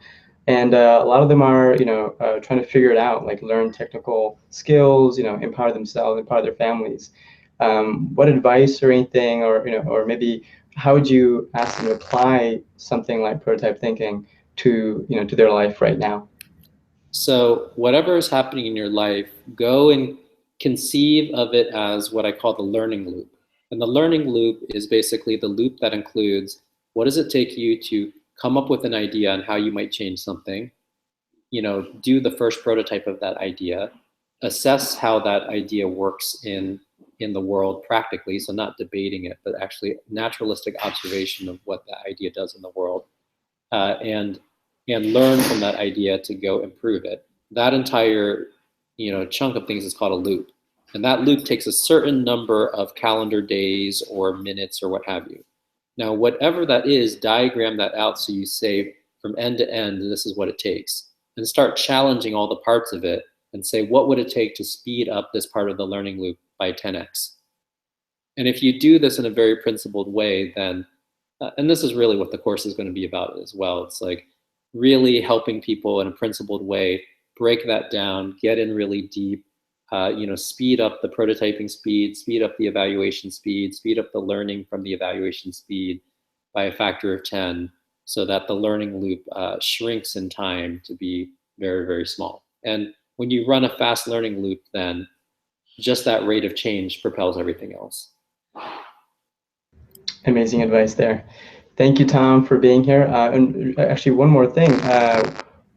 and a lot of them are trying to figure it out, learn technical skills, empower themselves, empower their families. What advice or anything, or maybe how would you ask them to apply something like prototype thinking to their life right now? So whatever is happening in your life, go and conceive of it as what I call the learning loop. And the learning loop is basically the loop that includes what does it take you to come up with an idea on how you might change something, do the first prototype of that idea, assess how that idea works in the world practically, so not debating it, but actually naturalistic observation of what that idea does in the world, and learn from that idea to go improve it. That entire chunk of things is called a loop. And that loop takes a certain number of calendar days or minutes or what have you. Now, whatever that is, diagram that out so you say from end to end, this is what it takes. And start challenging all the parts of it and say, what would it take to speed up this part of the learning loop by 10x? And if you do this in a very principled way, then, and this is really what the course is going to be about as well, it's really helping people in a principled way, break that down, get in really deep, speed up the prototyping speed, speed up the evaluation speed, speed up the learning from the evaluation speed by a factor of 10, so that the learning loop shrinks in time to be very, very small. And when you run a fast learning loop, then just that rate of change propels everything else. Amazing advice there. Thank you, Tom, for being here. And actually, one more thing.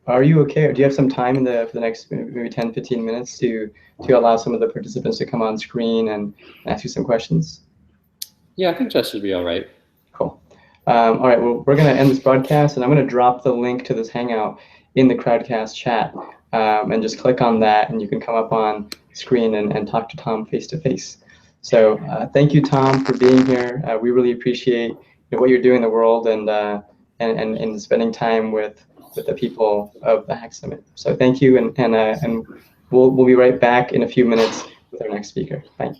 Are you okay? Do you have some time for the next maybe 10, 15 minutes to allow some of the participants to come on screen and ask you some questions? Yeah, I think that should be all right. Cool. All right, well, we're going to end this broadcast, and I'm going to drop the link to this Hangout in the Crowdcast chat. And just click on that, and you can come up on screen and talk to Tom face-to-face. So thank you, Tom, for being here. We really appreciate what you're doing in the world and spending time with the people of the Hack Summit. So thank you, and we'll be right back in a few minutes with our next speaker. Bye.